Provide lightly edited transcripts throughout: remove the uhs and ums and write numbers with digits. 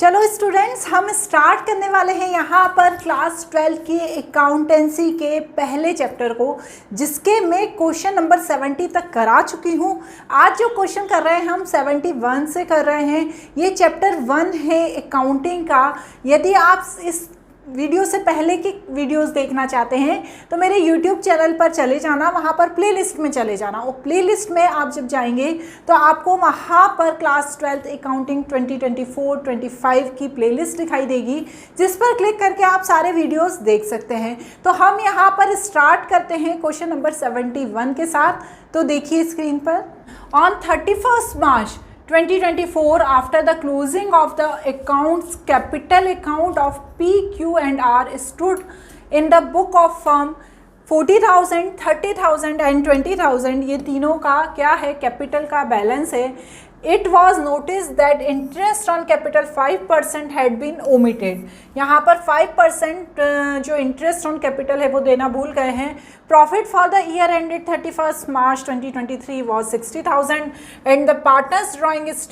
चलो स्टूडेंट्स, हम स्टार्ट करने वाले हैं यहाँ पर क्लास 12 की अकाउंटेंसी के पहले चैप्टर को, जिसके मैं क्वेश्चन नंबर 70 तक करा चुकी हूँ। आज जो क्वेश्चन कर रहे हैं हम 71 से कर रहे हैं। ये चैप्टर 1 है अकाउंटिंग का। यदि आप इस वीडियो से पहले की वीडियोस देखना चाहते हैं तो मेरे YouTube चैनल पर चले जाना, वहाँ पर प्लेलिस्ट में चले जाना। और प्लेलिस्ट में आप जब जाएंगे तो आपको वहाँ पर क्लास 12 अकाउंटिंग 2024-25 की प्लेलिस्ट दिखाई देगी, जिस पर क्लिक करके आप सारे वीडियोस देख सकते हैं। तो हम यहाँ पर स्टार्ट करते हैं क्वेश्चन नंबर 71 के साथ। तो देखिए स्क्रीन पर, on 31 March 2024, after the closing of the accounts, capital account of P, Q and R stood in the book of firm 40,000, 30,000 and 20,000। ये तीनों का क्या है, कैपिटल का बैलेंस है। It was noticed that interest on capital 5% had been omitted। यहाँ पर 5% जो इंटरेस्ट ऑन कैपिटल है वो देना भूल गए हैं। Profit for the year ended 31st March 2023 was 60,000 and the partners drawing is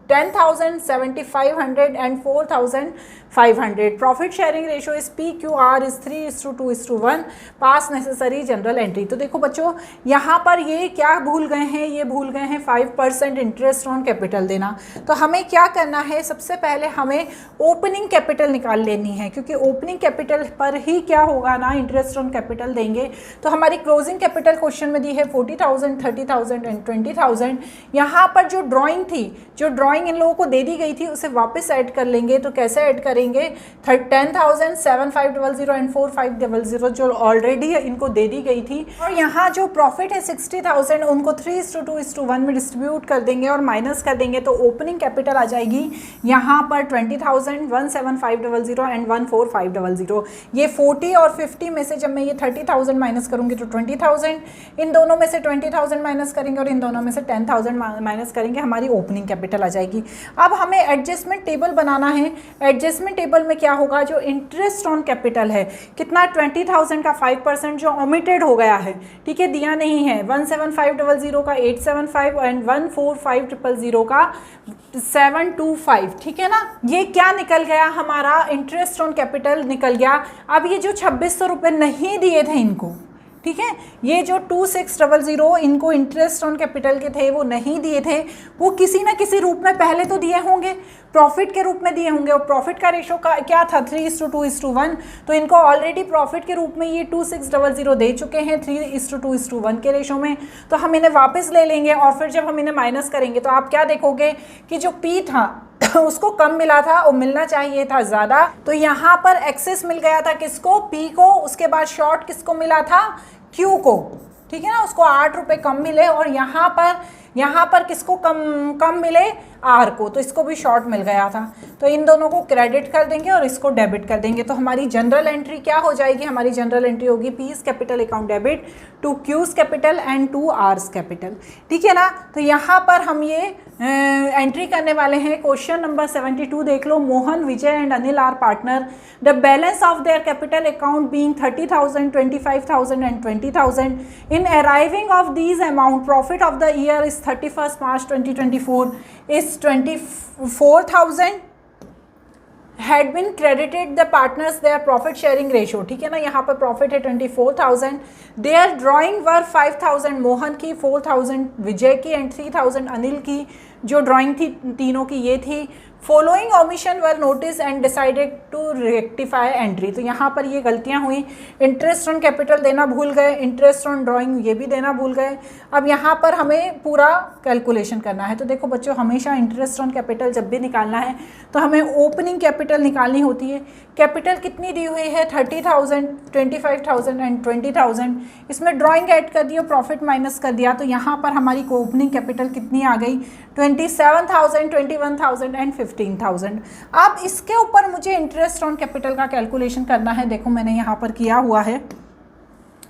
10,000, 7,500 and 4,500। Profit sharing ratio is PQR is 3:2:1। Pass necessary general entry. तो देखो बच्चों, यहाँ पर ये क्या भूल गए हैं, ये भूल गए हैं 5% इंटरेस्ट ऑन कैपिटल देना। तो हमें क्या करना है, सबसे पहले हमें ओपनिंग कैपिटल निकाल लेनी है, क्योंकि ओपनिंग कैपिटल पर ही क्या होगा ना, इंटरेस्ट ऑन कैपिटल देंगे। तो हमारी क्लोजिंग कैपिटल क्वेश्चन में दी है 40,000, 30,000 एंड 20,000। यहाँ पर जो ड्राइंग थी, जो ड्राइंग इन लोगों को दे दी गई थी, उसे वापस ऐड कर लेंगे। तो कैसे ऐड करेंगे, 10,000, 7,500 एंड 4,500 जो ऑलरेडी इनको दे दी गई थी। और यहाँ जो प्रॉफिट है 60,000, उनको 3:2:1 में डिस्ट्रीब्यूट कर देंगे और माइनस कर देंगे। तो ओपनिंग कैपिटल आ जाएगी यहाँ पर 20,000, 17,500 एंड 14,500। ये 40 और 50 में से जब मैं ये 30,000 माइनस करूँगी तो 20,000, इन दोनों में से 20,000 माइनस करेंगे और इन दोनों में से 10,000 माइनस करेंगे, हमारी ओपनिंग कैपिटल आ जाएगी। अब हमें एडजस्टमेंट टेबल बनाना है। एडजस्टमेंट टेबल में क्या होगा, जो इंटरेस्ट ऑन कैपिटल है कितना, 20,000 का 5% जो ओमिटेड हो गया है, ठीक है, दिया नहीं है। 17,500 का 875 एंड 14,500 का 725, ठीक है ना। ये क्या निकल गया, हमारा इंटरेस्ट ऑन कैपिटल निकल गया। अब ये जो 2,600 रुपये नहीं दिए थे इनको, ठीक है, ये जो 2,600 इनको इंटरेस्ट ऑन कैपिटल के थे वो नहीं दिए थे, वो किसी ना किसी रूप में पहले तो दिए होंगे, प्रॉफिट के रूप में दिए होंगे। और प्रॉफिट का रेशो का क्या था, 3:2:1। तो इनको ऑलरेडी प्रॉफिट के रूप में ये 2,600 दे चुके हैं 3:2:1 के रेशो में। तो हम इन्हें वापस ले लेंगे और फिर जब हम इन्हें माइनस करेंगे तो आप क्या देखोगे कि जो पी था उसको कम मिला था और मिलना चाहिए था ज़्यादा। तो यहाँ पर एक्सेस मिल गया था किसको, पी को। उसके बाद शॉर्ट किसको मिला था, क्यू को, ठीक है ना, उसको 8 रुपये कम मिले। और यहाँ पर किसको कम मिले, आर को, तो इसको भी शॉर्ट मिल गया था। तो इन दोनों को क्रेडिट कर देंगे और इसको डेबिट कर देंगे। तो हमारी जनरल एंट्री क्या हो जाएगी, हमारी जनरल एंट्री होगी P's capital account debit to Q's capital and to R's capital, ठीक है ना। तो यहाँ पर हम ये एंट्री करने वाले हैं। क्वेश्चन नंबर 72 देख लो। Mohan, Vijay and Anil are partner. The balance of their capital account being 30,000, 25,000 and 20,000। In arriving of these amount, profit of the year is 31st March 2024 is 24,000 had been credited the partners their profit sharing ratio, ठीक है ना। यहाँ पर profit है 24,000। their drawing were 5,000 Mohan की, 4,000 विजय की and 3,000 Anil की। जो ड्राइंग थी तीनों की ये थी। Following omission were notice and decided to rectify entry. तो यहाँ पर ये गलतियाँ हुई, इंटरेस्ट ऑन कैपिटल देना भूल गए, इंटरेस्ट ऑन ड्राइंग ये भी देना भूल गए। अब यहाँ पर हमें पूरा कैलकुलेशन करना है। तो देखो बच्चों, हमेशा इंटरेस्ट ऑन कैपिटल जब भी निकालना है तो हमें ओपनिंग कैपिटल निकालनी होती है। कैपिटल कितनी दी हुई है, 30,000, 25,000 एंड 20,000। इसमें ड्राइंग ऐड कर दी और प्रॉफिट माइनस कर दिया। तो यहाँ पर हमारी ओपनिंग कैपिटल कितनी आ गई, 27,000, 21,000 एंड 15,000। अब इसके ऊपर मुझे इंटरेस्ट ऑन कैपिटल का कैलकुलेशन करना है। देखो मैंने यहाँ पर किया हुआ है।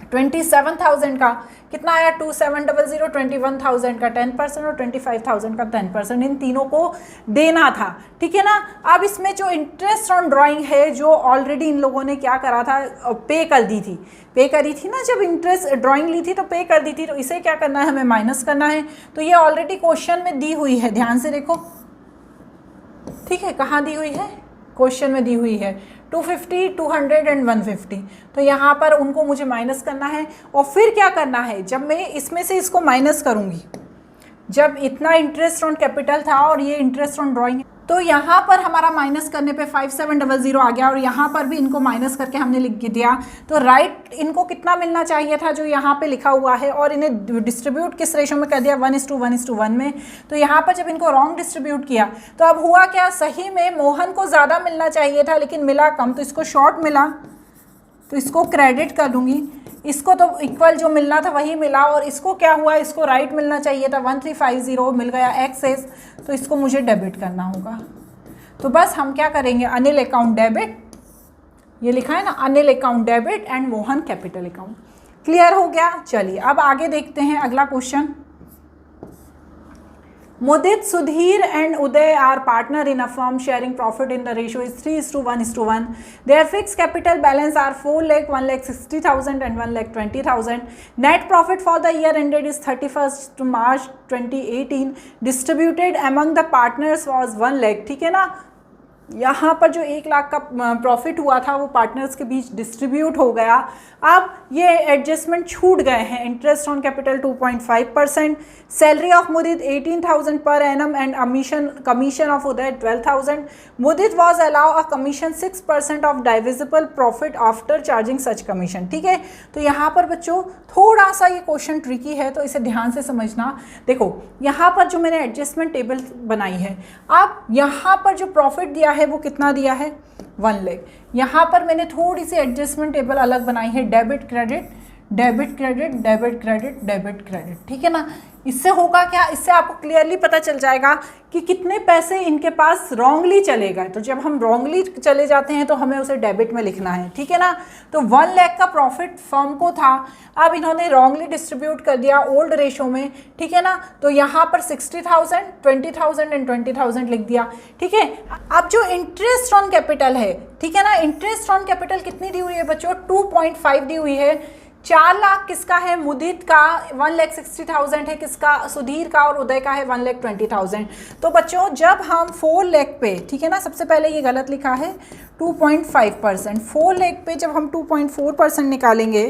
27,000 का कितना आया, 2,700, 21,000 का 10% और 25,000 का 10%, इन तीनों को देना था, ठीक है ना। अब इसमें जो इंटरेस्ट ऑन ड्राइंग है, जो ऑलरेडी इन लोगों ने क्या करा था, पे करी थी ना, जब इंटरेस्ट ड्राइंग ली थी तो पे कर दी थी। तो इसे क्या करना है, हमें माइनस करना है। तो ये ऑलरेडी क्वेश्चन में दी हुई है, ध्यान से देखो। ठीक है, कहाँ दी हुई है, क्वेश्चन में दी हुई है 250, 200 एंड 150। तो यहाँ पर उनको मुझे माइनस करना है और फिर क्या करना है, जब मैं इसमें से इसको माइनस करूँगी, जब इतना इंटरेस्ट ऑन कैपिटल था और ये इंटरेस्ट ऑन ड्राइंग, तो यहाँ पर हमारा माइनस करने पे 5700 आ गया और यहाँ पर भी इनको माइनस करके हमने लिख दिया। तो राइट इनको कितना मिलना चाहिए था जो यहाँ पे लिखा हुआ है, और इन्हें डिस्ट्रीब्यूट किस रेशो में कर दिया, 1:1:1 में। तो यहाँ पर जब इनको रॉन्ग डिस्ट्रीब्यूट किया तो अब हुआ क्या, सही में मोहन को ज़्यादा मिलना चाहिए था लेकिन मिला कम, तो इसको शॉर्ट मिला, तो इसको क्रेडिट कर दूँगी। इसको तो इक्वल जो मिलना था वही मिला, और इसको क्या हुआ, इसको राइट मिलना चाहिए था 1350 मिल गया एक्सेस, तो इसको मुझे डेबिट करना होगा। तो बस हम क्या करेंगे, अनिल अकाउंट डेबिट, ये लिखा है ना Anil account debit and Mohan capital account. Clear हो गया। चलिए अब आगे देखते हैं अगला question. Mudit, Sudhir and Uday are partner in a firm sharing profit in the ratio is 3:1:1. Their fixed capital balance are 4 lakh, 1,60,000 and 1,20,000. Net profit for the year ended is 31st March 2018. Distributed among the partners was 1 lakh. ठीक है ना, यहाँ पर जो 1 लाख का profit हुआ था वो पार्टनर्स के बीच डिस्ट्रीब्यूट हो गया। अब ये एडजस्टमेंट छूट गए हैं। Interest on capital 2.5%, salary of मुदित 18,000 पर annum and commission of Uday 12,000। Mudit was allow a commission 6% of divisible profit after charging such commission. ठीक है, तो यहाँ पर बच्चों थोड़ा सा ये क्वेश्चन ट्रिकी है, तो इसे ध्यान से समझना। देखो यहाँ पर जो मैंने एडजस्टमेंट टेबल बनाई है, अब यहाँ पर जो प्रॉफिट दिया है वो कितना दिया है, 1 लाख। यहाँ पर मैंने थोड़ी सी एडजस्टमेंट टेबल अलग बनाई है, debit credit, debit credit, debit credit, debit credit. ठीक है ना, इससे होगा क्या, इससे आपको क्लियरली पता चल जाएगा कि कितने पैसे इनके पास रॉन्गली चले गए। तो जब हम रॉन्गली चले जाते हैं तो हमें उसे डेबिट में लिखना है। ठीक है ना, तो 1 लाख का प्रॉफिट फर्म को था, अब इन्होंने रॉन्गली डिस्ट्रीब्यूट कर दिया ओल्ड रेशो में। ठीक है ना, तो यहाँ पर 60,000, 20,000 एंड 20,000 लिख दिया। ठीक है, अब जो इंटरेस्ट ऑन कैपिटल है, ठीक है ना, इंटरेस्ट ऑन कैपिटल कितनी दी हुई है बच्चों, 2.5 दी हुई है। 4 लाख किसका है, मुदित का, 1,60,000 है किसका, सुधीर का, और उदय का है 1,20,000। तो बच्चों जब हम 4 लाख पे, ठीक है ना, सबसे पहले ये गलत लिखा है 2.5%, 4 लाख पे जब हम 2.4% निकालेंगे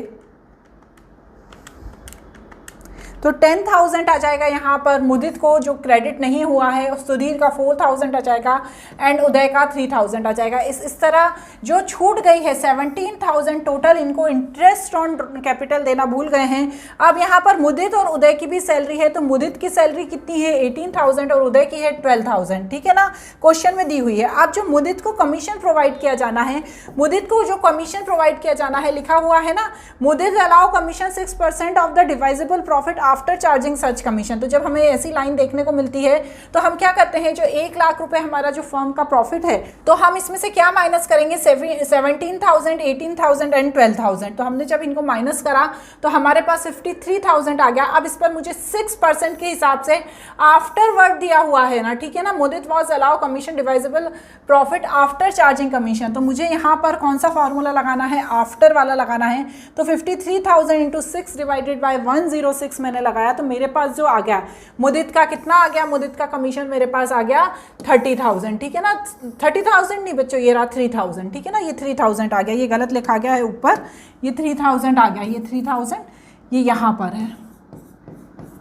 तो 10,000 आ जाएगा यहाँ पर मुदित को जो क्रेडिट नहीं हुआ है, और सुधीर का 4,000 आ जाएगा एंड उदय का 3,000 आ जाएगा। इस तरह जो छूट गई है 17,000 टोटल इनको इंटरेस्ट ऑन कैपिटल देना भूल गए हैं। अब यहाँ पर मुदित और उदय की भी सैलरी है, तो मुदित की सैलरी कितनी है 18,000 और उदय की है 12,000। ठीक है ना, क्वेश्चन में दी हुई है। अब जो मुदित को कमीशन प्रोवाइड किया जाना है, मुदित को जो कमीशन प्रोवाइड किया जाना है लिखा हुआ है ना, Mudit allow commission 6% of the divisible profit after charging such commission. तो जब हमें ऐसी लाइन देखने को मिलती है तो हम क्या करते हैं, जो 1 लाख रुपए हमारा जो फर्म का प्रॉफिट है, तो हम इसमें से क्या माइनस करेंगे, 17,000, 18,000 एंड 12,000। तो हमने जब इनको माइनस करा तो हमारे पास 53,000 आ गया। अब इस पर मुझे 6% के हिसाब से आफ्टर वर्ड दिया हुआ है ना, ठीक है ना, Mudit was allow commission divisible profit after charging commission. तो मुझे यहाँ पर कौन सा फार्मूला लगाना है, आफ्टर वाला लगाना है। तो 53,000 इंटू 6 डिवाइडेड बाई 106 मैंने लगाया, तो मेरे पास जो आ गया मुदित का कितना आ गया, मुदित का कमीशन मेरे पास आ गया 30,000। ठीक है ना, 30,000 नहीं बच्चों, ये रहा 3,000। ठीक है ना, ये 3,000 आ गया, ये गलत लिखा गया है ऊपर, ये 3,000 आ गया, ये 3,000 ये यहाँ पर है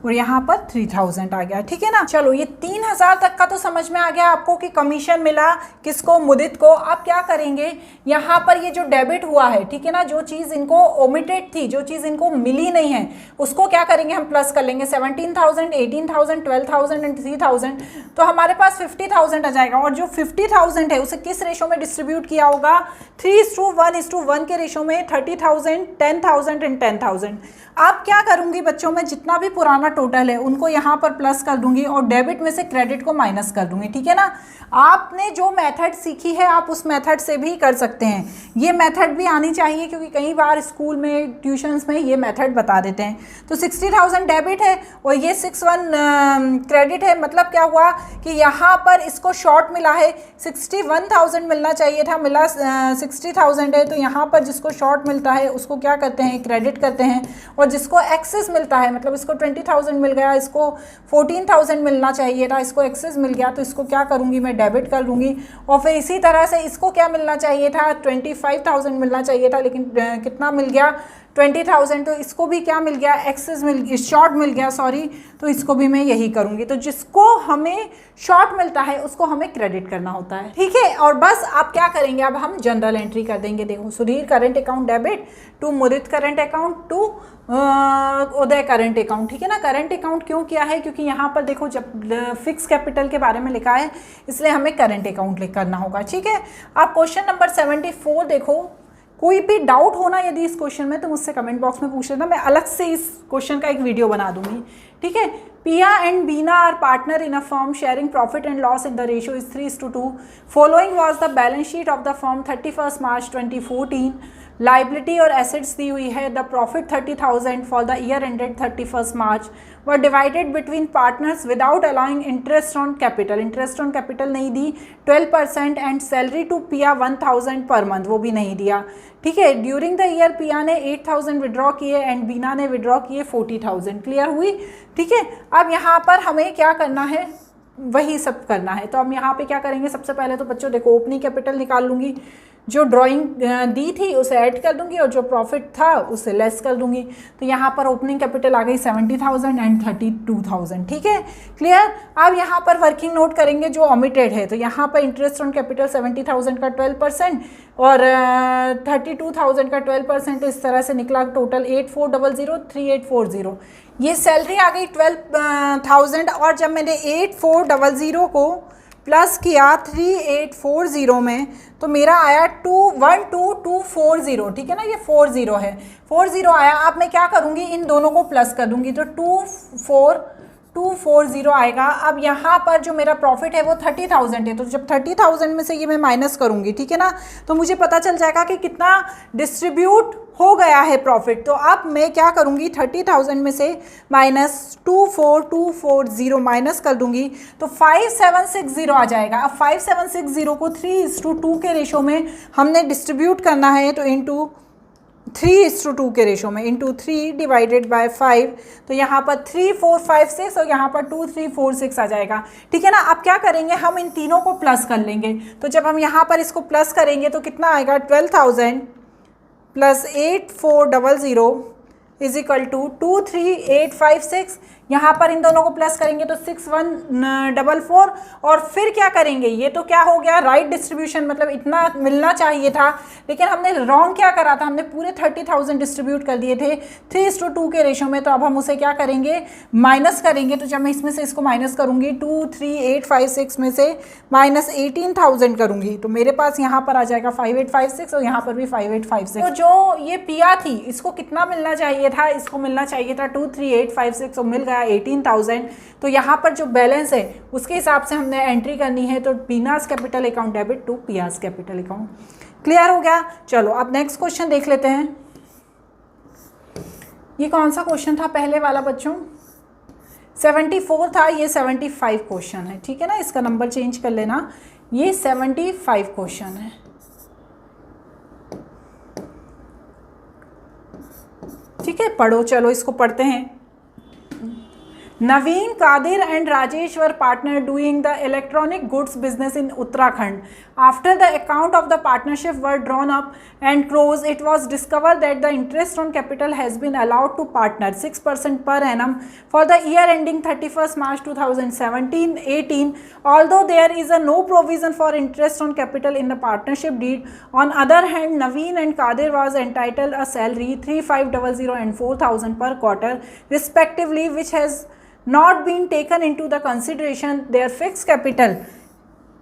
और यहाँ पर 3,000 आ गया। ठीक है ना, चलो ये 3,000 तक का तो समझ में आ गया आपको कि कमीशन मिला किसको, मुदित को। अब क्या करेंगे, यहाँ पर ये जो डेबिट हुआ है, ठीक है ना, जो चीज़ इनको ओमिटेड थी, जो चीज़ इनको मिली नहीं है, उसको क्या करेंगे हम प्लस कर लेंगे। 17,000, 18,000, 12,000 एंड 3,000, तो हमारे पास 50,000 आ जाएगा। और जो 50,000 है उसे किस रेशो में डिस्ट्रीब्यूट किया होगा, 3:1:1 के रेशो में, 30,000, 10,000 एंड 10,000। अब क्या करूँगी बच्चों, मैं जितना भी पुराना टोटल है उनको यहाँ पर प्लस कर दूंगी और डेबिट में से क्रेडिट को माइनस कर दूंगी। ठीक है ना, आपने जो मेथड सीखी है आप उस मेथड से भी कर सकते हैं। ये मेथड भी आनी चाहिए क्योंकि कई बार स्कूल में, ट्यूशन्स में ये मेथड बता देते हैं। तो 60,000 डेबिट है और ये 61 क्रेडिट है। मतलब क्या हुआ कि यहाँ पर इसको शॉर्ट मिला है, 61,000 मिलना चाहिए था, मिला 60,000 है। तो यहाँ पर जिसको शॉर्ट मिलता है उसको क्या करते हैं, क्रेडिट करते हैं, और जिसको एक्सेस मिलता है, मतलब इसको 20,000 20,000 मिल गया, इसको 14,000 मिलना चाहिए था, इसको एक्सेस मिल गया, तो इसको क्या करूँगी मैं, डेबिट कर लूँगी। और फिर इसी तरह से इसको क्या मिलना चाहिए था, 25,000 मिलना चाहिए था, लेकिन कितना मिल गया, 20,000, तो इसको भी क्या मिल गया, एक्सेस मिल, शॉर्ट मिल गया, सॉरी, तो इसको भी मैं यही करूँगी। तो जिसको हमें शॉर्ट मिलता है उसको हमें क्रेडिट करना होता है, ठीक है। और बस आप क्या करेंगे, अब हम जनरल एंट्री कर देंगे। देखो, Sudhir current account debit to Mudit current account to Uday current account, ठीक है ना। करंट अकाउंट क्यों किया है, क्योंकि यहाँ पर देखो जब फिक्स कैपिटल के बारे में लिखा है इसलिए हमें करंट अकाउंट लिख करना होगा, ठीक है। आप क्वेश्चन नंबर 74 देखो, कोई भी डाउट होना यदि इस क्वेश्चन में तो मुझसे कमेंट बॉक्स में पूछ लेना, मैं अलग से इस क्वेश्चन का एक वीडियो बना दूंगी, ठीक है। Piya and Bina are partner in a firm sharing profit and loss in the ratio is 3:2। Following was the balance sheet of the firm 31 March 2014। Liability और एसेट्स दी हुई है, the profit 30,000 for the year ended 31 March were divided between partners without allowing interest on capital, interest on capital नहीं दी, 12% and salary to पिया 1,000 per month, वो भी नहीं दिया, ठीक है। ड्यूरिंग द ईयर पिया ने 8,000 विड्रॉ किए एंड बीना ने विड्रॉ किए 40,000, क्लियर हुई, ठीक है। अब यहाँ पर हमें क्या करना है, वही सब करना है। तो हम यहाँ पे क्या करेंगे, सबसे पहले तो बच्चों देखो ओपनिंग कैपिटल निकाल लूँगी, जो ड्राइंग दी थी उसे ऐड कर दूंगी और जो प्रॉफिट था उसे लेस कर दूंगी। तो यहाँ पर ओपनिंग कैपिटल आ गई 70,000 एंड 32,000, ठीक है, क्लियर। अब यहाँ पर वर्किंग नोट करेंगे जो ओमिटेड है, तो यहाँ पर इंटरेस्ट ऑन कैपिटल 70,000 का 12% और 32,000 का 12%, तो इस तरह से निकला टोटल 8400 ये सैलरी आ गई 12,000। और जब मैंने 8400 को प्लस किया 3840 में तो मेरा आया 212,240, ठीक है ना, ये 40 है, 40 आया। अब मैं क्या करूँगी, इन दोनों को प्लस कर दूंगी तो 24240 आएगा। अब यहाँ पर जो मेरा प्रॉफिट है वो 30,000 है, तो जब 30,000 में से ये मैं माइनस करूँगी, ठीक है ना, तो मुझे पता चल जाएगा कि कितना डिस्ट्रीब्यूट हो गया है प्रॉफिट। तो अब मैं क्या करूँगी, 30,000 में से माइनस 24240 माइनस कर दूँगी तो 5760 आ जाएगा। अब 5760 को 3:2 के रेशो में हमने डिस्ट्रीब्यूट करना है, तो इंटू 3:2 के रेशो में, इंटू 3 डिवाइडेड बाय 5, तो यहाँ पर 3456 और यहाँ पर 2346 आ जाएगा, ठीक है ना। अब क्या करेंगे, हम इन तीनों को प्लस कर लेंगे। तो जब हम यहाँ पर इसको प्लस करेंगे तो कितना आएगा, 12,000 प्लस 8400 इज इक्वल टू 23856। यहाँ पर इन दोनों को प्लस करेंगे तो 6144 और फिर क्या करेंगे, ये तो क्या हो गया, राइट डिस्ट्रीब्यूशन, मतलब इतना मिलना चाहिए था, लेकिन हमने रॉन्ग क्या करा था, हमने पूरे 30,000 डिस्ट्रीब्यूट कर दिए थे 3:2 के रेशो में। तो अब हम उसे क्या करेंगे, माइनस करेंगे। तो जब मैं इसमें से इसको माइनस करूँगी 23856 में से माइनस 18,000 करूँगी तो मेरे पास यहाँ पर आ जाएगा 5856 और यहाँ पर भी 5856। तो जो ये पिया थी इसको कितना मिलना चाहिए था, इसको मिलना चाहिए था 23856 और मिल गया 18,000। तो यहाँ पर जो बैलेंस है उसके हिसाब से हमने एंट्री करनी है, तो बीनास कैपिटल अकाउंट डेबिट टू पियास कैपिटल अकाउंट, क्लियर हो गया। चलो अब नेक्स्ट क्वेश्चन देख लेते हैं। ये कौन सा क्वेश्चन था पहले वाला बच्चों, 74 था, ये 75 क्वेश्चन है, ठीक है ना, इसका नंबर चेंज कर लेना, ये 75 क्वेश्चन है, ठीक है। पढ़ो, चलो इसको पढ़ते हैं। Naveen, Kadir and Rajesh were partner doing the electronic goods business in Uttarakhand. After the account of the partnership were drawn up and closed, it was discovered that the interest on capital has been allowed to partner 6% per annum for the year ending 31st March 2017-18. Although there is a no provision for interest on capital in the partnership deed, on other hand, Naveen and Kadir was entitled a salary 3,500 and 4,000 per quarter respectively, which has not been taken into the consideration. Their fixed capital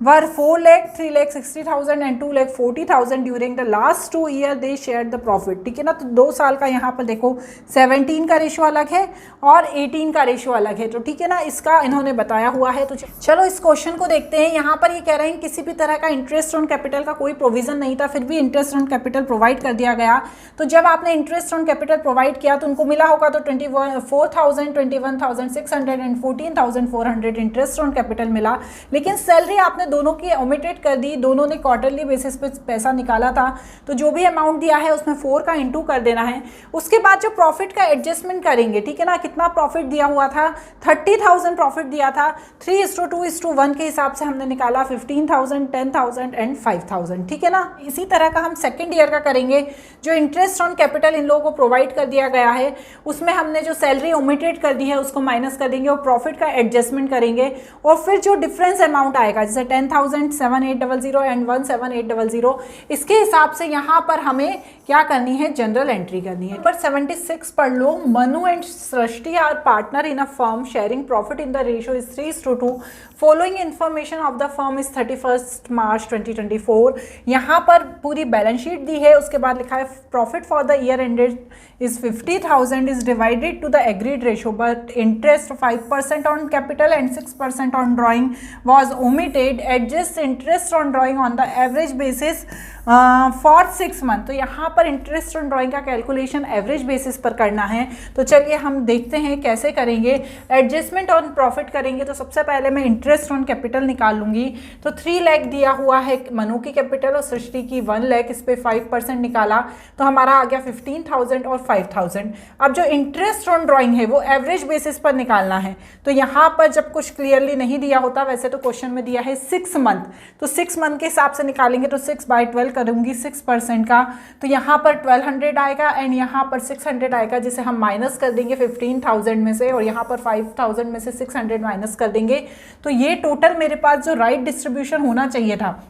were 4 lakh, 3 lakh 60,000 and 2 lakh 40,000 during the last 2 years they shared the profit, ठीक है ना। तो 2 साल का यहाँ पर देखो 17 का रेशो अलग है और 18 का रेशो अलग है, तो ठीक है ना, इसका इन्होंने बताया हुआ है। तो चलो इस क्वेश्चन को देखते हैं। यहाँ पर ये कह रहे हैं किसी भी तरह का इंटरेस्ट ऑन कैपिटल का कोई प्रोविजन नहीं था, फिर भी इंटरेस्ट ऑन कैपिटल प्रोवाइड कर दिया गया। तो जब आपने इंटरेस्ट ऑन कैपिटल प्रोवाइड किया तो उनको मिला होगा तो 24,000, 21,600 एंड 14,400 इंटरेस्ट ऑन कैपिटल मिला, लेकिन सैलरी आपने दोनों की ओमिटेड कर दी, दोनों ने क्वार्टरली बेसिस पे पैसा निकाला था, तो जो भी अमाउंट दिया है उसमें 4 का इंटू कर देना है। उसके बाद जो प्रॉफिट का एडजस्टमेंट करेंगे, ठीक है ना, कितना प्रॉफिट दिया हुआ था, 30,000 प्रॉफिट दिया था, 3:2:1 के हिसाब से हमने निकाला 15,000, 10,000 एंड 5,000, ठीक है ना। इसी तरह का हम सेकेंड ईयर का करेंगे। जो इंटरेस्ट ऑन कैपिटल इन लोगों को प्रोवाइड कर दिया गया है, उसमें हमने जो सैलरी ओमिटेड कर दी है उसको माइनस कर देंगे और प्रॉफिट का एडजस्टमेंट करेंगे, और फिर जो डिफरेंस अमाउंट आएगा जैसे 10,000, 7,800 एंड 1,7,800, इसके हिसाब से यहाँ पर हमें क्या करनी है, जनरल एंट्री करनी है। पर 76 पढ़ लो, Manu and Srishti are partner in a firm sharing profit in the ratio is 3:2। Following information of the firm is 31 March 2024। यहाँ पर पूरी बैलेंस शीट दी है, उसके बाद लिखा है profit for the year ended is 50,000 is divided to the agreed ratio, but interest 5% on capital and 6% on drawing was omitted. Adjust interest on drawing on the average basis for 6 month. तो यहाँ पर interest on drawing का calculation average basis पर करना है। तो चलिए हम देखते हैं कैसे करेंगे। एडजस्टमेंट ऑन प्रॉफिट करेंगे तो सबसे पहले मैं इंटरेस्ट ऑन कैपिटल निकाल लूँगी। तो 3 लाख दिया हुआ है मनु की कैपिटल और सृष्टि की 1 लाख, इस पर 5% निकाला तो हमारा आ गया 15,000 और 5,000। अब जो इंटरेस्ट ऑन ड्राइंग है वो एवरेज बेसिस पर निकालना है। तो यहाँ पर जब कुछ क्लियरली नहीं दिया होता, वैसे तो क्वेश्चन में दिया है 6 मंथ, तो 6 मंथ के हिसाब से निकालेंगे तो 6/12 करूंगी 6% का, तो यहाँ पर 1200 आएगा एंड यहाँ पर 600 आएगा, जिसे हम माइनस कर देंगे 15,000 में से, और यहाँ पर 5,000 में से 600 माइनस कर देंगे। तो ये टोटल मेरे पास जो राइट डिस्ट्रीब्यूशन होना चाहिए था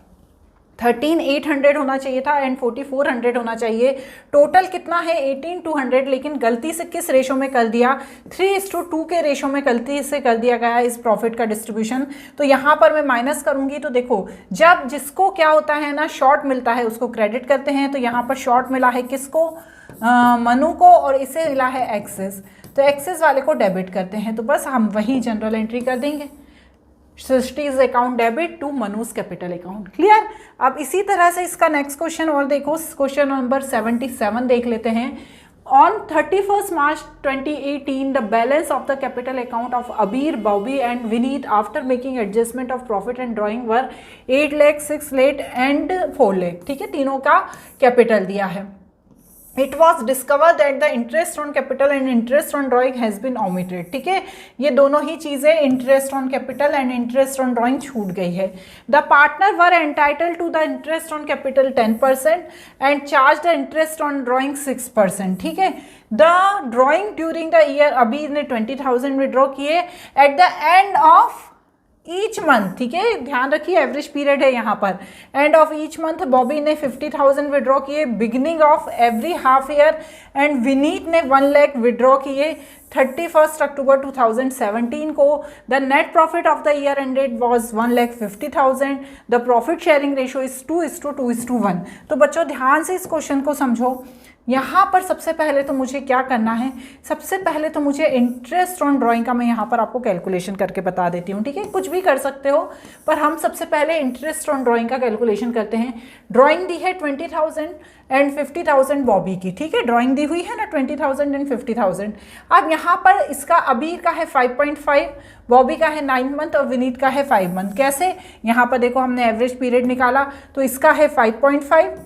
13,800 होना चाहिए था एंड 4,400 होना चाहिए। टोटल कितना है 18,200, लेकिन गलती से किस रेशो में कर दिया, 3:2 के रेशो में गलती से कर दिया गया इस प्रॉफिट का डिस्ट्रीब्यूशन। तो यहाँ पर मैं माइनस करूँगी तो देखो, जब जिसको क्या होता है ना, शॉर्ट मिलता है उसको क्रेडिट करते हैं। तो यहाँ पर शॉर्ट मिला है किसको, मनु को, और इसे मिला है एक्सेस, तो एक्सेस वाले को डेबिट करते हैं। तो बस हम वही जनरल एंट्री कर देंगे, Srishti's account debit to Manuj capital account. Clear. अब इसी तरह से इसका नेक्स्ट क्वेश्चन और देखो, क्वेश्चन नंबर 77 देख लेते हैं। On 31st March 2018, the balance of the capital account of Abir, Bobby and Vineet after making adjustment of profit and drawing were 8 lakh, 6 lakh and 4 lakh। ठीक है, तीनों का कैपिटल दिया है। It was discovered that the interest on capital and interest on drawing has been omitted। ठीक है, ये दोनों ही चीज़ें interest on capital and interest on drawing छूट गई है। The partner were entitle to the interest on capital 10% and charge the interest on drawing 6%। ठीक है, the drawing during the year, Abhi ने 20,000 विड्रॉ किए at the end of each month. ठीक है, ध्यान रखिए एवरेज पीरियड है यहाँ पर, end of each month. Bobby ने 50,000 विड्रॉ किए beginning of every half year and Vineet ने 1 लाख विड्रॉ किए 31 अक्टूबर 2017 को। The net profit of the year ended was 1,50,000। The profit sharing ratio is 2:2:1। तो बच्चों ध्यान से इस क्वेश्चन को समझो। यहाँ पर सबसे पहले तो मुझे क्या करना है, सबसे पहले तो मुझे इंटरेस्ट ऑन ड्राइंग का मैं यहाँ पर आपको कैलकुलेशन करके बता देती हूँ। ठीक है, कुछ भी कर सकते हो, पर हम सबसे पहले इंटरेस्ट ऑन ड्राइंग का कैलकुलेशन करते हैं। ड्राइंग दी है 20,000 एंड 50,000 बॉबी की। ठीक है, ड्राइंग दी हुई है ना 20,000 एंड 50,000। अब यहाँ पर इसका अबीर का है 5.5, बॉबी का है 9 मंथ और विनीत का है 5 मंथ। कैसे, यहाँ पर देखो हमने एवरेज पीरियड निकाला, तो इसका है 5.5,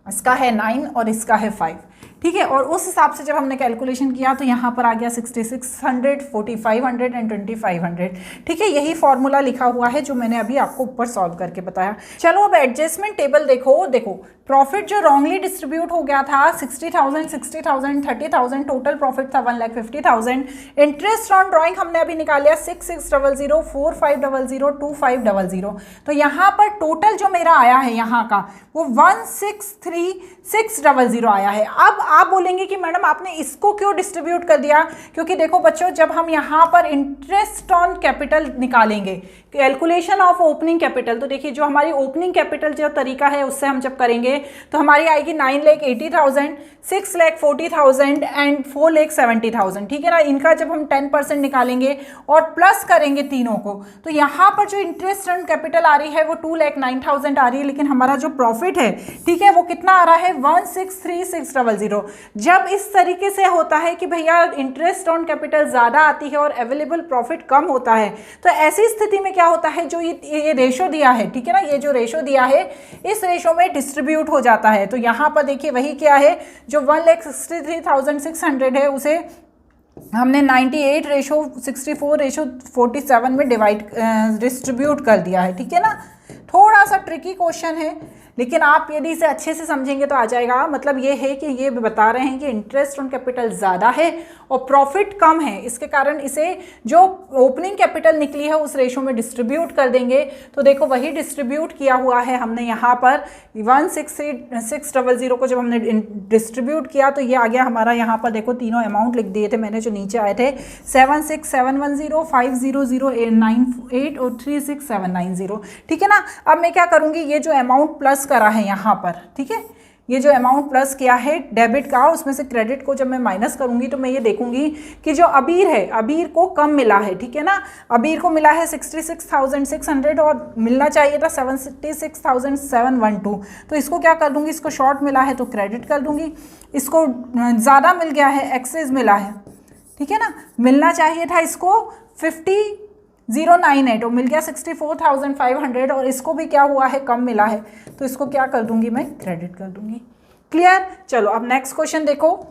इसका है 9 और इसका है 5। ठीक है, और उस हिसाब से जब हमने कैलकुलेशन किया तो यहाँ पर आ गया 6,600, 4,500 एंड 2,500। ठीक है, यही फॉर्मूला लिखा हुआ है जो मैंने अभी आपको ऊपर सॉल्व करके बताया। चलो अब एडजस्टमेंट टेबल देखो। देखो प्रॉफिट जो रॉन्गली डिस्ट्रीब्यूट हो गया था 60,000, 60,000, 30,000, टोटल प्रॉफिट था 1,50,000। इंटरेस्ट ऑन ड्राइंग हमने अभी निकाल लिया 6,600, 4,500, 2,500। तो यहाँ पर टोटल जो मेरा आया है यहाँ का वो 1,63,600 आया है। अब आप बोलेंगे कि मैडम आपने इसको क्यों डिस्ट्रीब्यूट कर दिया, क्योंकि देखो बच्चों जब हम यहाँ पर इंटरेस्ट ऑन कैपिटल निकालेंगे, कैलकुलेशन ऑफ ओपनिंग कैपिटल, तो देखिए जो हमारी ओपनिंग कैपिटल जो तरीका है उससे हम जब करेंगे तो हमारी आएगी 9,80,000, 6,40,000 एंड 4,70,000। ठीक है ना, इनका जब हम 10% निकालेंगे और प्लस करेंगे तीनों को, तो यहाँ पर जो इंटरेस्ट ऑन कैपिटल आ रही है वो 2,09,000 आ रही है, लेकिन हमारा जो प्रॉफिट है ठीक है वो कितना आ रहा है 1,63,600। जब इस तरीके से होता है कि भैया इंटरेस्ट ऑन कैपिटल ज़्यादा आती है और अवेलेबल प्रॉफिट कम होता है, तो ऐसी स्थिति में क्या क्या होता है, जो ये रेशो दिया है, ठीक है ना, ये जो रेशो दिया है इस रेशो में डिस्ट्रीब्यूट हो जाता है। तो यहाँ पर देखिए वही क्या है, जो 1,63,600 है उसे हमने 98 रेशो 64 रेशो 47 में डिस्ट्रीब्यूट कर दिया है, ठीक है ना। थोड़ा सा ट्रिकी क्वेश्चन है, लेकिन आप यदि इसे अच्छे से समझेंगे तो आ जाएगा। मतलब ये है कि ये बता रहे हैं कि इंटरेस्ट ऑन कैपिटल ज़्यादा है और प्रॉफिट कम है, इसके कारण इसे जो ओपनिंग कैपिटल निकली है उस रेशो में डिस्ट्रीब्यूट कर देंगे। तो देखो वही डिस्ट्रीब्यूट किया हुआ है हमने यहाँ पर 1,63,600 को जब हमने डिस्ट्रीब्यूट किया तो ये आ गया हमारा, यहाँ पर देखो तीनों अमाउंट लिख दिए थे मैंने जो नीचे आए थे, 76,710, 500,898 और 36,790, ठीक है ना। अब मैं क्या करूँगी, ये जो अमाउंट प्लस करा है यहाँ पर, ठीक है, ये जो अमाउंट प्लस किया है डेबिट का, उसमें से क्रेडिट को जब मैं माइनस करूंगी तो मैं ये देखूंगी कि जो अबीर है, अबीर को कम मिला है, ठीक है ना। अबीर को मिला है 66,600 और मिलना चाहिए था 76,712। तो इसको क्या कर दूंगी, इसको शॉर्ट मिला है तो क्रेडिट कर दूंगी, इसको ज़्यादा मिल गया है, एक्सेस मिला है, ठीक है ना, मिलना चाहिए था इसको 50,098 और मिल गया 64,500 और इसको भी क्या हुआ है, कम मिला है, तो इसको क्या कर दूंगी, मैं क्रेडिट कर दूंगी। क्लियर। चलो अब नेक्स्ट क्वेश्चन देखो।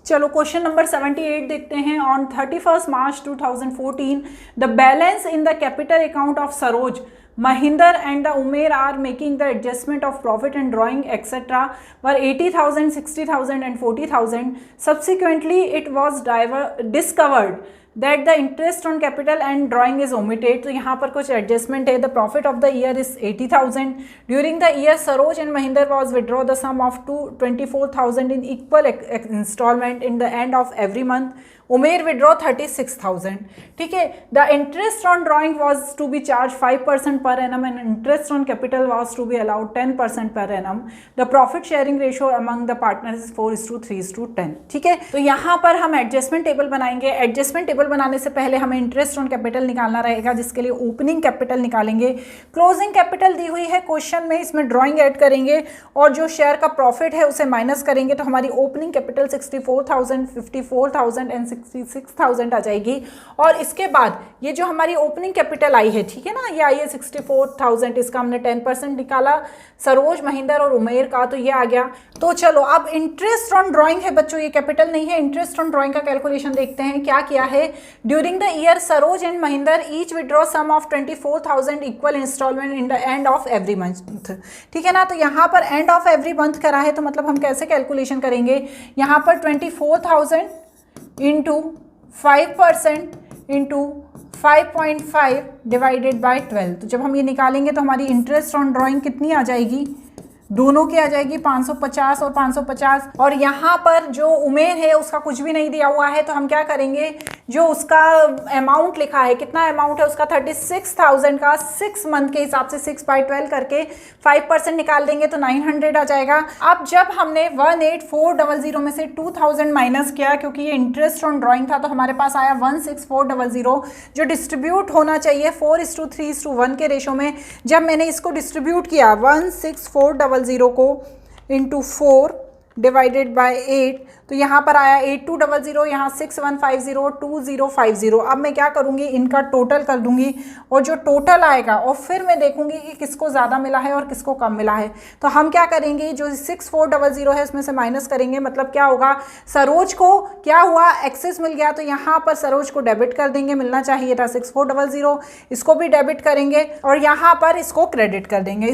चलो क्वेश्चन नंबर 78 देखते हैं। On 31 March 2014 the balance in the capital account of Saroj Mahinder and the Umair are making the adjustment of profit and drawing etc. were 80,000, 60,000 and 40,000. Subsequently, it was discovered that the interest on capital and drawing is omitted. तो यहाँ पर कुछ adjustment है. The profit of the year is 80,000. During the year, Saroj and Mahinder was withdraw the sum of 24,000 in equal installment in the end of every month. Umer withdraw 36,000, ठीक है। The interest on drawing was to be charge 5% per annum and interest on capital was to be allowed 10% per annum. The profit sharing ratio among the partners is 4:3:10, ठीक है। तो यहाँ पर हम adjustment table बनाएंगे। Adjustment table बनाने से पहले हमें इंटरेस्ट ऑन कैपिटल निकालना रहेगा, जिसके लिए ओपनिंग कैपिटल निकालेंगे। क्लोजिंग कैपिटल दी हुई है क्वेश्चन में, इसमें ड्रॉइंग ऐड करेंगे और जो शेयर का प्रॉफिट है उसे माइनस करेंगे, तो हमारी ओपनिंग कैपिटल 64,000, 54,000 एंड 66,000 आ जाएगी। और इसके बाद ये जो हमारी ओपनिंग कैपिटल आई है, ठीक है ना, ये आई है 64,000, इसका हमने 10% निकाला सरोज, महिंदर और उमेर का, तो ये आ गया। तो चलो अब इंटरेस्ट ऑन ड्रॉइंग है बच्चों, ये कैपिटल नहीं है। इंटरेस्ट ऑन ड्रॉइंग का कैलकुलेशन देखते हैं क्या किया है। During the year Saroj and Mahinder each withdraw sum of 24,000 equal installment in the end of every month, ठीक है ना। तो यहाँ पर एंड ऑफ एवरी मंथ करा है, तो मतलब हम कैसे कैलकुलेशन करेंगे, यहाँ पर 24,000 इंटू 5% इंटू 5.5 डिवाइडेड बाई 12। तो जब हम ये निकालेंगे तो हमारी इंटरेस्ट ऑन ड्रॉइंग कितनी आ जाएगी, दोनों की आ जाएगी 550 और 550। और यहाँ पर जो उमेर है उसका कुछ भी नहीं दिया हुआ है, तो हम क्या करेंगे, जो उसका अमाउंट लिखा है, कितना अमाउंट है उसका 36,000 का 6 मंथ के हिसाब से 6/12 करके 5% निकाल देंगे तो 900 आ जाएगा। अब जब हमने 18,400 में से 2,000 माइनस किया, क्योंकि ये इंटरेस्ट ऑन ड्रॉइंग था, तो हमारे पास आया 16,400, जो डिस्ट्रीब्यूट होना चाहिए 4:3:1 के रेशो में। जब मैंने इसको डिस्ट्रीब्यूट किया 16,400 को इंटू 4 डिवाइडेड बाय 8, तो यहाँ पर आया 8,200, यहाँ 6,150, 2,050। अब मैं क्या करूँगी, इनका टोटल कर दूँगी और जो टोटल आएगा और फिर मैं देखूँगी कि किसको ज़्यादा मिला है और किसको कम मिला है। तो हम क्या करेंगे, जो 6,400 है उसमें से माइनस करेंगे, मतलब क्या होगा, सरोज को क्या हुआ, एक्सेस मिल गया, तो यहाँ पर सरोज को डेबिट कर देंगे, मिलना चाहिए था 6,400, इसको भी डेबिट करेंगे और यहाँ पर इसको क्रेडिट कर देंगे।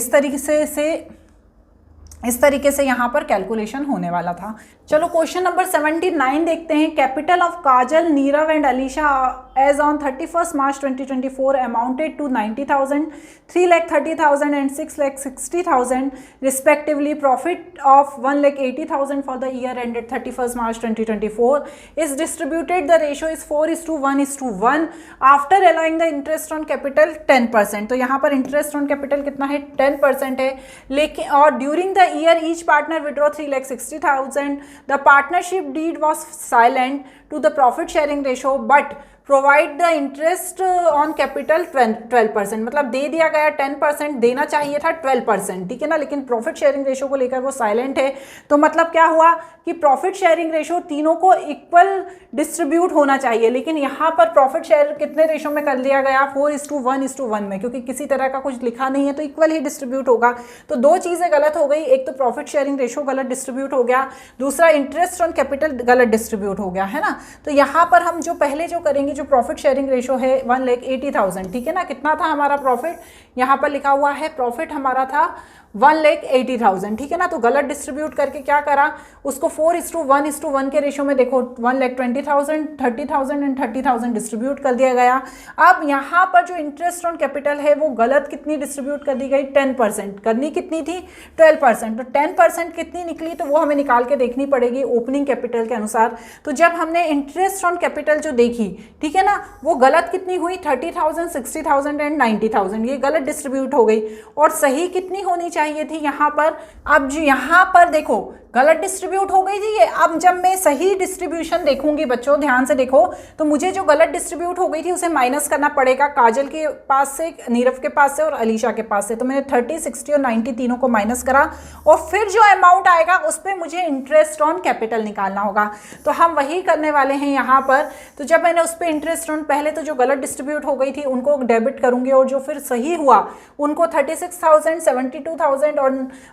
इस तरीके से यहाँ पर कैलकुलेशन होने वाला था। चलो क्वेश्चन नंबर 79 देखते हैं। Capital of Kajal, Nirav and Alisha as on 31 March 2024 amounted to 90,000, 3,30,000 एंड 6,60,000 respectively. Profit of 1,80,000 for the year ended 31 March 2024 is distributed, the ratio is 4:1:1 after allowing the interest on capital 10%। तो यहाँ पर इंटरेस्ट ऑन कैपिटल कितना है, 10% है। लेकिन और during the year each partner withdraw 3,60,000। The partnership deed was silent to the profit sharing ratio, but provide the interest on capital 12%, मतलब दे दिया गया 10%, देना चाहिए था 12%, ठीक है ना, लेकिन प्रॉफिट शेयरिंग रेशो को लेकर वो साइलेंट है। तो मतलब क्या हुआ कि प्रॉफिट शेयरिंग रेशो तीनों को इक्वल डिस्ट्रीब्यूट होना चाहिए, लेकिन यहाँ पर प्रॉफिट शेयर कितने रेशो में कर दिया गया, 4:1:1 में, क्योंकि किसी तरह का कुछ लिखा नहीं है तो इक्वल ही डिस्ट्रीब्यूट होगा। तो दो चीज़ें गलत हो गई, एक तो प्रॉफिट शेयरिंग रेशो गलत डिस्ट्रीब्यूट हो गया, दूसरा इंटरेस्ट ऑन कैपिटल गलत डिस्ट्रीब्यूट हो गया, है ना। तो यहाँ पर हम जो पहले जो करेंगे, जो प्रॉफिट शेयरिंग रेशो है 1,80,000, ठीक है ना, कितना था हमारा प्रॉफिट, यहाँ पर लिखा हुआ है प्रॉफिट हमारा था 1,80,000, ठीक है ना। तो गलत डिस्ट्रीब्यूट करके क्या करा, उसको 4:1:1 के रेशो में देखो 1,20,000, 30,000 एंड 30,000 डिस्ट्रीब्यूट कर दिया गया। अब यहाँ पर जो इंटरेस्ट ऑन कैपिटल है वो गलत कितनी डिस्ट्रीब्यूट कर दी गई, 10%, करनी कितनी थी 12%, तो 10% कितनी निकली, तो वो हमें निकाल के देखनी पड़ेगी ओपनिंग कैपिटल के अनुसार। तो जब हमने इंटरेस्ट ऑन कैपिटल जो देखी, ठीक है ना, वो गलत कितनी हुई 30,000, 60,000 एंड 90,000, ये गलत डिस्ट्रीब्यूट हो गई, और सही कितनी होनी चाहिए थी यहाँ पर। अब जो यहाँ पर देखो गलत डिस्ट्रीब्यूट हो गई थी ये। अब जब मैं सही डिस्ट्रीब्यूशन देखूंगी बच्चों, ध्यान से देखो, तो मुझे जो गलत डिस्ट्रीब्यूट हो गई थी उसे माइनस करना पड़ेगा काजल के पास से, नीरव के पास से और अलीशा के पास से। तो मैंने 30, 60 और 90 तीनों को माइनस करा, और फिर जो अमाउंट आएगा उस पर मुझे इंटरेस्ट ऑन कैपिटल निकालना होगा। तो हम वही करने वाले हैं यहाँ पर। तो जब मैंने उस पर इंटरेस्ट ऑन, पहले तो जो गलत डिस्ट्रीब्यूट हो गई थी उनको डेबिट करूंगी, और जो फिर सही हुआ उनको 36,000, 72,000 और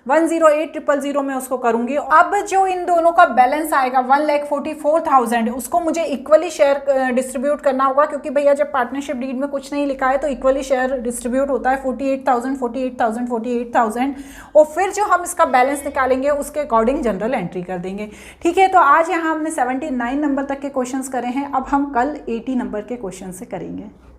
108,000 में उसको करूंगी। अब जो इन दोनों का बैलेंस आएगा 1,44,000, उसको मुझे इक्वली शेयर डिस्ट्रीब्यूट करना होगा, क्योंकि भैया जब पार्टनरशिप डीड में कुछ नहीं लिखा है तो इक्वली शेयर डिस्ट्रीब्यूट होता है 48,000, 48,000, 48,000, और फिर जो हम इसका बैलेंस निकालेंगे उसके अकॉर्डिंग जनरल एंट्री कर देंगे, ठीक है। तो आज यहाँ हमने 79 नंबर तक के क्वेश्चंस करे हैं, अब हम कल 80 नंबर के क्वेश्चन से करेंगे।